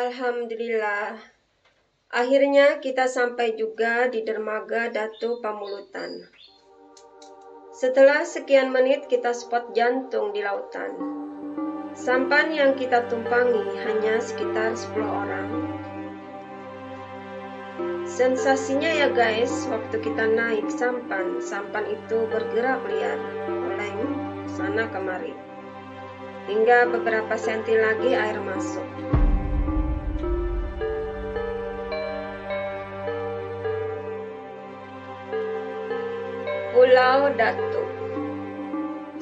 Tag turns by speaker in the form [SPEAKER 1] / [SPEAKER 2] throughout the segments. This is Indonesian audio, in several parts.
[SPEAKER 1] Alhamdulillah, akhirnya kita sampai juga di dermaga Datu Pamulutan. Setelah sekian menit kita spot jantung di lautan. Sampan yang kita tumpangi hanya sekitar 10 orang. Sensasinya ya guys, waktu kita naik sampan itu bergerak liar, oleng sana kemari. Hingga beberapa senti lagi air masuk. Pulau Datu.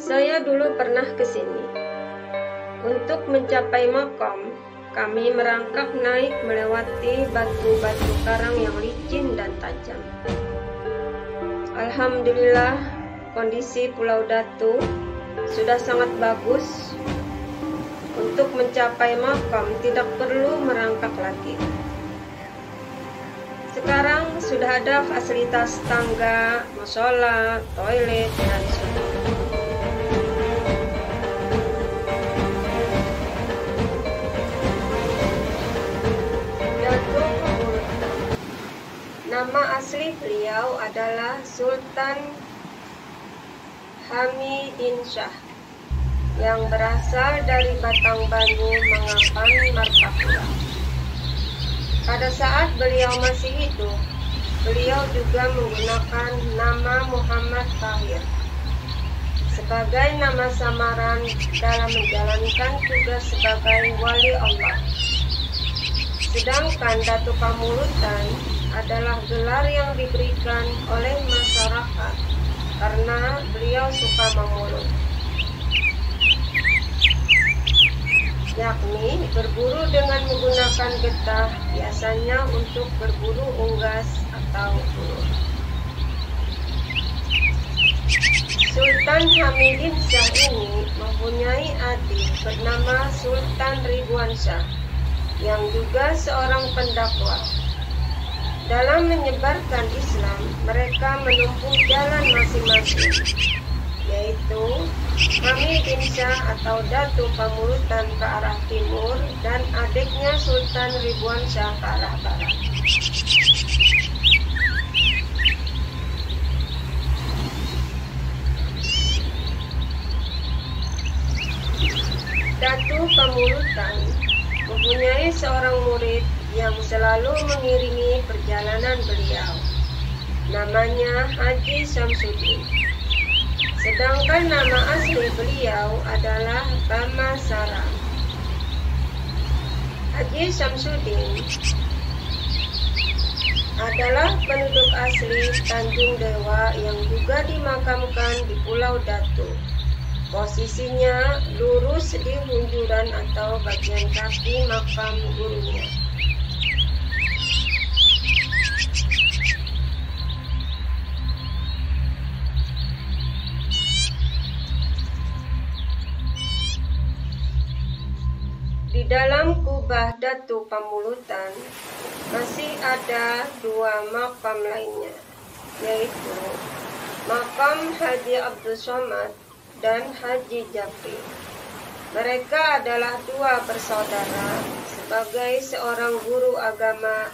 [SPEAKER 1] Saya dulu pernah ke sini. Untuk mencapai makam, kami merangkak naik melewati batu-batu karang yang licin dan tajam. Alhamdulillah, kondisi Pulau Datu sudah sangat bagus. Untuk mencapai makam tidak perlu merangkak lagi. Sekarang sudah ada fasilitas tangga, musola, toilet, dan sebagainya. Datu Pamulutan. Nama asli beliau adalah Sultan Hamidin Shah yang berasal dari Batang Banu, Mangapan, Martapura. Pada saat beliau masih hidup, beliau juga menggunakan nama Muhammad Tahir sebagai nama samaran dalam menjalankan tugas sebagai wali Allah. Sedangkan Datu Pamulutan adalah gelar yang diberikan oleh masyarakat karena beliau suka memulut, yakni berburu dengan menggunakan getah, biasanya untuk berburu unggas atau ulur. Sultan Hamidin Shah ini mempunyai adik bernama Sultan Ridwan Shah yang juga seorang pendakwah. Dalam menyebarkan Islam, mereka menempuh jalan masing-masing, yaitu Hamidin Shah atau Datu Pamulutan ke arah timur dan adiknya Sultan Ridwan Shah ke arah barat. Datu Pamulutan mempunyai seorang murid yang selalu mengiringi perjalanan beliau. Namanya Haji Samsudin. Sedangkan nama asli beliau adalah Bama Sara. Haji Samsudin adalah penduduk asli Tanjung Dewa yang juga dimakamkan di Pulau Datu. Posisinya lurus di hunjuran atau bagian kaki makam gurunya. Di dalam kubah Datu Pamulutan masih ada dua makam lainnya, yaitu makam Haji Abdul Somad dan Haji Japri. Mereka adalah dua bersaudara sebagai seorang guru agama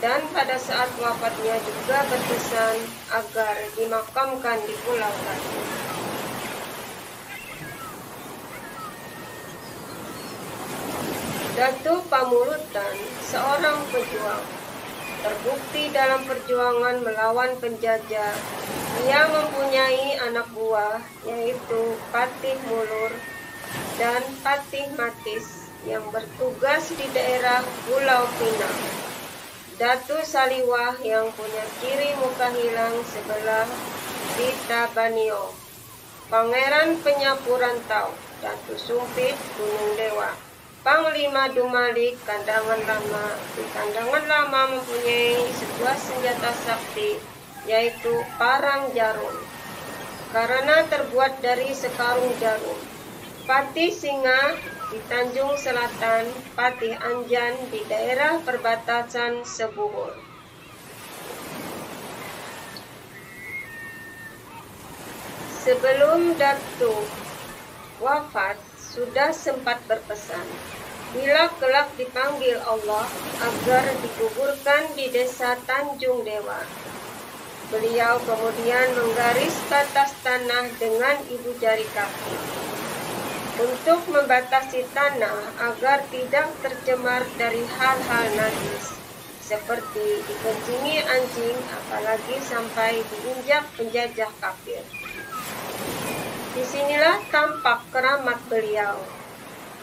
[SPEAKER 1] dan pada saat wafatnya juga berpesan agar dimakamkan di Pulau Datu. Datu Pamulutan seorang pejuang, terbukti dalam perjuangan melawan penjajah. Ia mempunyai anak buah yaitu Patih Mulur dan Patih Matis yang bertugas di daerah Pulau Pinang. Datu Saliwah yang punya ciri muka hilang sebelah di Tabanio. Pangeran Penyapu Rantau, Datu Sumpit, Gunung Dewa. Panglima Dumalik, Kandangan Lama. Di Kandangan Lama mempunyai sebuah senjata sakti, yaitu parang jarum, karena terbuat dari sekarung jarum. Patih Singa di Tanjung Selatan, Patih Anjan di daerah perbatasan Sebuhur. Sebelum Datu wafat, sudah sempat berpesan Bila kelak dipanggil Allah agar dikuburkan di desa Tanjung Dewa, beliau kemudian menggaris batas tanah dengan ibu jari kaki untuk membatasi tanah agar tidak tercemar dari hal-hal najis seperti dikencingi anjing, apalagi sampai diinjak penjajah kafir. Disinilah tampak keramat beliau.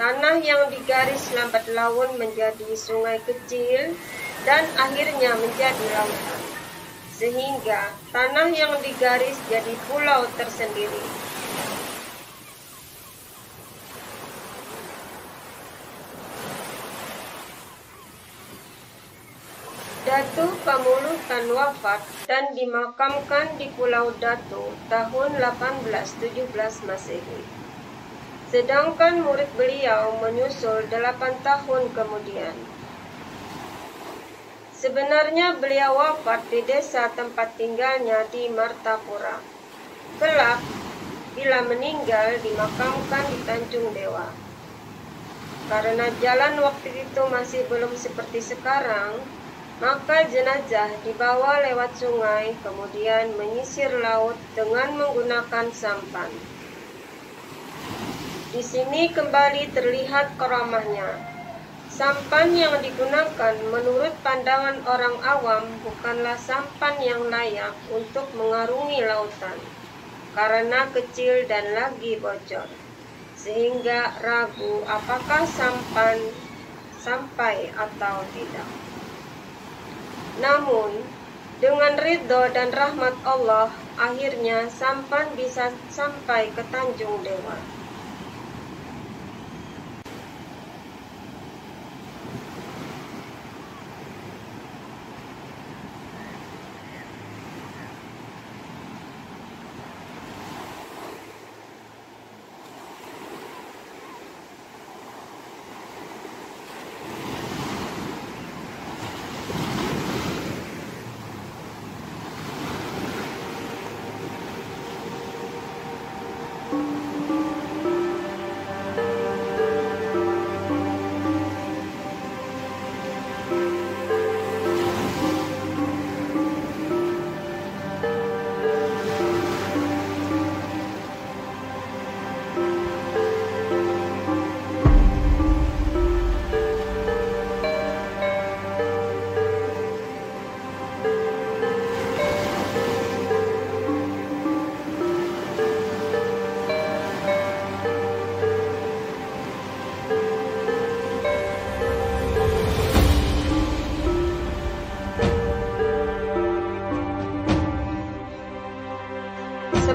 [SPEAKER 1] Tanah yang digaris lambat laun menjadi sungai kecil dan akhirnya menjadi lautan. Sehingga tanah yang digaris jadi pulau tersendiri. Datu Pamulutan wafat dan dimakamkan di Pulau Datu tahun 1817 Masehi. Sedangkan murid beliau menyusul 8 tahun kemudian. Sebenarnya beliau wafat di desa tempat tinggalnya di Martapura. Kelak, bila meninggal dimakamkan di Tanjung Dewa. Karena jalan waktu itu masih belum seperti sekarang, maka jenazah dibawa lewat sungai, kemudian menyisir laut dengan menggunakan sampan. Di sini kembali terlihat karamahnya. Sampan yang digunakan menurut pandangan orang awam bukanlah sampan yang layak untuk mengarungi lautan, karena kecil dan lagi bocor, sehingga ragu apakah sampan sampai atau tidak. Namun, dengan ridho dan rahmat Allah, akhirnya sampan bisa sampai ke Tanjung Dewa.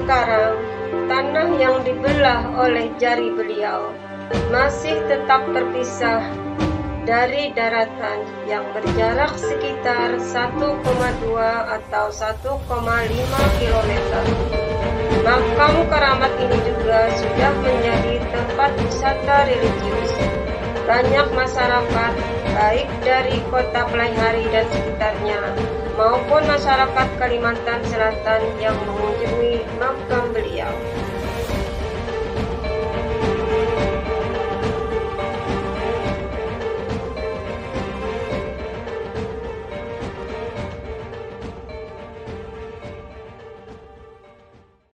[SPEAKER 1] Sekarang, tanah yang dibelah oleh jari beliau masih tetap terpisah dari daratan yang berjarak sekitar 1,2 atau 1,5 km. Makam keramat ini juga sudah menjadi tempat wisata religius. Banyak masyarakat, baik dari kota Pelaihari dan sekitarnya, maupun masyarakat Kalimantan Selatan yang mengunjungi makam beliau.